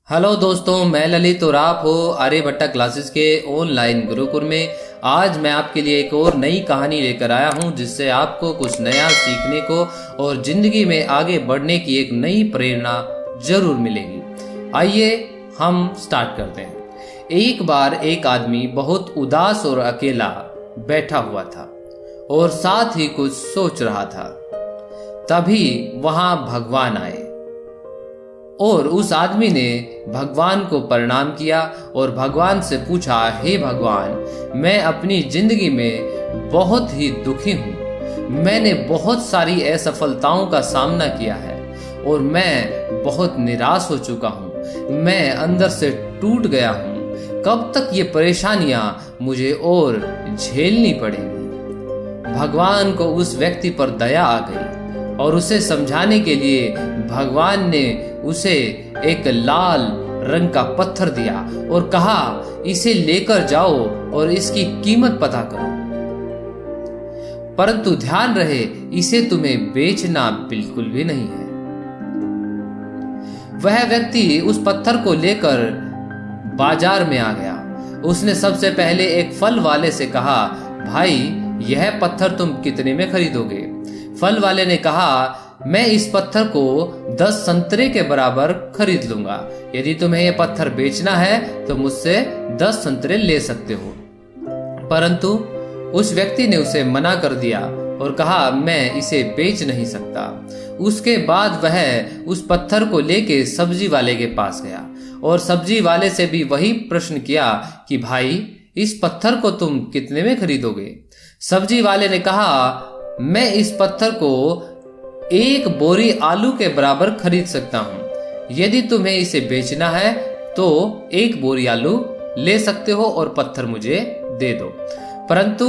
Hello दोस्तों, मैं ललित और आप हो आर्यभट्टा क्लासेस के ऑनलाइन गुरुकुल में। आज मैं आपके लिए एक और नई कहानी लेकर आया हूं जिससे आपको कुछ नया सीखने को और जिंदगी में आगे बढ़ने की एक नई प्रेरणा जरूर मिलेगी। आइए हम स्टार्ट करते हैं। एक बार एक आदमी बहुत उदास और अकेला बैठा हुआ था और साथ ही कुछ सोच रहा था। तभी वहां भगवान आए और उस आदमी ने भगवान को प्रणाम किया और भगवान से पूछा, हे भगवान, मैं अपनी जिंदगी में बहुत ही दुखी हूँ। मैंने बहुत सारी असफलताओं का सामना किया है और मैं बहुत निराश हो चुका हूँ। मैं अंदर से टूट गया हूँ। कब तक ये परेशानियां मुझे और झेलनी पड़ेंगी? भगवान को उस व्यक्ति पर दया आ गई और उसे समझाने के लिए भगवान ने उसे एक लाल रंग का पत्थर दिया और कहा, इसे लेकर जाओ और इसकी कीमत पता करो। परंतु ध्यान रहे, इसे तुम्हें बेचना बिल्कुल भी नहीं है। वह व्यक्ति उस पत्थर को लेकर बाजार में आ गया। उसने सबसे पहले एक फल वाले से कहा, भाई, यह पत्थर तुम कितने में खरीदोगे? फल वाले ने कहा, मैं इस पत्थर को 10 संतरे के बराबर खरीद लूंगा। यदि तुम्हें यह पत्थर बेचना है तो मुझसे 10 संतरे ले सकते हो। परंतु उस व्यक्ति ने उसे मना कर दिया और कहा, मैं इसे बेच नहीं सकता। उसके बाद वह उस पत्थर को लेके सब्जी वाले के पास गया और सब्जी वाले से भी वही प्रश्न किया कि भाई, इस पत्थर को तुम कितने में खरीदोगे? सब्जी वाले ने कहा, मैं इस पत्थर को 1 बोरी आलू के बराबर खरीद सकता हूँ। यदि तुम्हें इसे बेचना है तो 1 बोरी आलू ले सकते हो और पत्थर मुझे दे दो। परंतु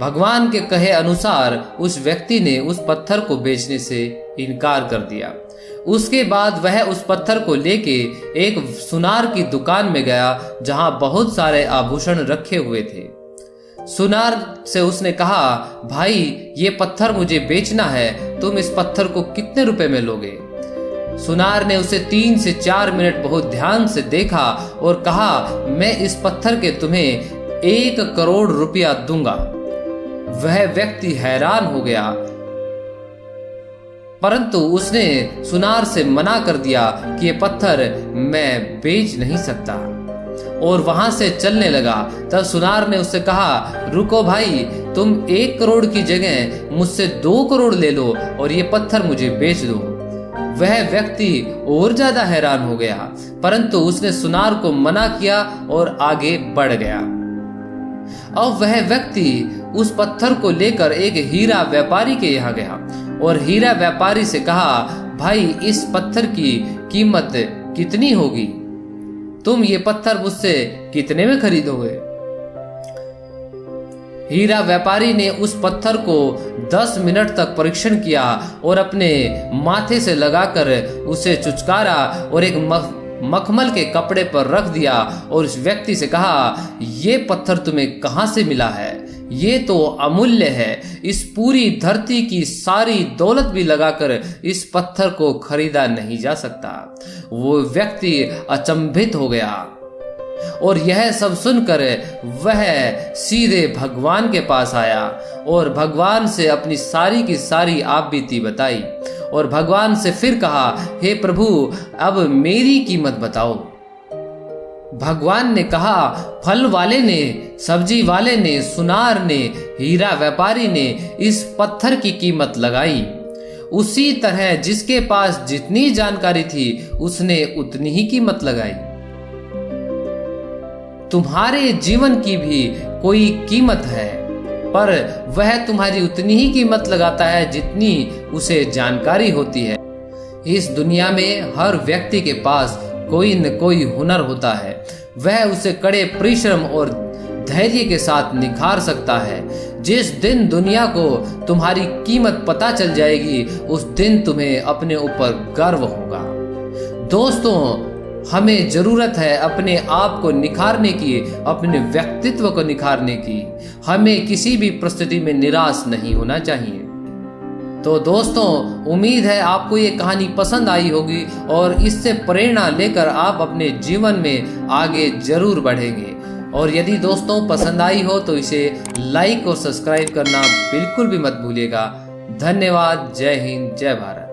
भगवान के कहे अनुसार उस व्यक्ति ने उस पत्थर को बेचने से इनकार कर दिया। उसके बाद वह उस पत्थर को लेके एक सुनार की दुकान में गया जहां बहुत सारे आभूषण रखे हुए थे। सुनार से उसने कहा, भाई, ये पत्थर मुझे बेचना है, तुम इस पत्थर को कितने रुपए में लोगे? सुनार ने उसे 3 से 4 मिनट बहुत ध्यान से देखा और कहा, मैं इस पत्थर के तुम्हें 1 करोड़ रुपया दूंगा। वह व्यक्ति हैरान हो गया, परंतु उसने सुनार से मना कर दिया कि ये पत्थर मैं बेच नहीं सकता और वहां से चलने लगा। तब सुनार ने उससे कहा, रुको भाई, तुम 1 करोड़ की जगह मुझसे 2 करोड़ ले लो और ये पत्थर मुझे बेच दो। वह व्यक्ति और ज्यादा हैरान हो गया, परंतु उसने सुनार को मना किया और आगे बढ़ गया। अब वह व्यक्ति उस पत्थर को लेकर एक हीरा व्यापारी के यहाँ गया और हीरा व्यापारी से कहा, भाई, इस पत्थर की कीमत कितनी होगी? तुम ये पत्थर मुझसे कितने में खरीदोगे? हीरा व्यापारी ने उस पत्थर को 10 मिनट तक परीक्षण किया और अपने माथे से लगाकर उसे चुचकारा और एक मखमल के कपड़े पर रख दिया और उस व्यक्ति से कहा, ये पत्थर तुम्हें कहां से मिला है? ये तो अमूल्य है। इस पूरी धरती की सारी दौलत भी लगाकर इस पत्थर को खरीदा नहीं जा सकता। वो व्यक्ति अचंभित हो गया और यह सब सुनकर वह सीधे भगवान के पास आया और भगवान से अपनी सारी की सारी आपबीती बताई और भगवान से फिर कहा, हे प्रभु, अब मेरी कीमत बताओ। भगवान ने कहा, फल वाले ने, सब्जी वाले ने, सुनार ने, हीरा व्यापारी ने इस पत्थर की कीमत लगाई। उसी तरह जिसके पास जितनी जानकारी थी उसने उतनी ही कीमत लगाई। तुम्हारे जीवन की भी कोई कीमत है, पर वह तुम्हारी उतनी ही कीमत लगाता है जितनी उसे जानकारी होती है। इस दुनिया में हर व्यक्ति के पास कोई न कोई हुनर होता है। वह उसे कड़े परिश्रम और धैर्य के साथ निखार सकता है। जिस दिन दुनिया को तुम्हारी कीमत पता चल जाएगी, उस दिन तुम्हें अपने ऊपर गर्व होगा। दोस्तों, हमें जरूरत है अपने आप को निखारने की, अपने व्यक्तित्व को निखारने की। हमें किसी भी परिस्थिति में निराश नहीं होना चाहिए। तो दोस्तों, उम्मीद है आपको ये कहानी पसंद आई होगी और इससे प्रेरणा लेकर आप अपने जीवन में आगे जरूर बढ़ेंगे। और यदि दोस्तों पसंद आई हो तो इसे लाइक और सब्सक्राइब करना बिल्कुल भी मत भूलिएगा। धन्यवाद। जय हिंद, जय भारत।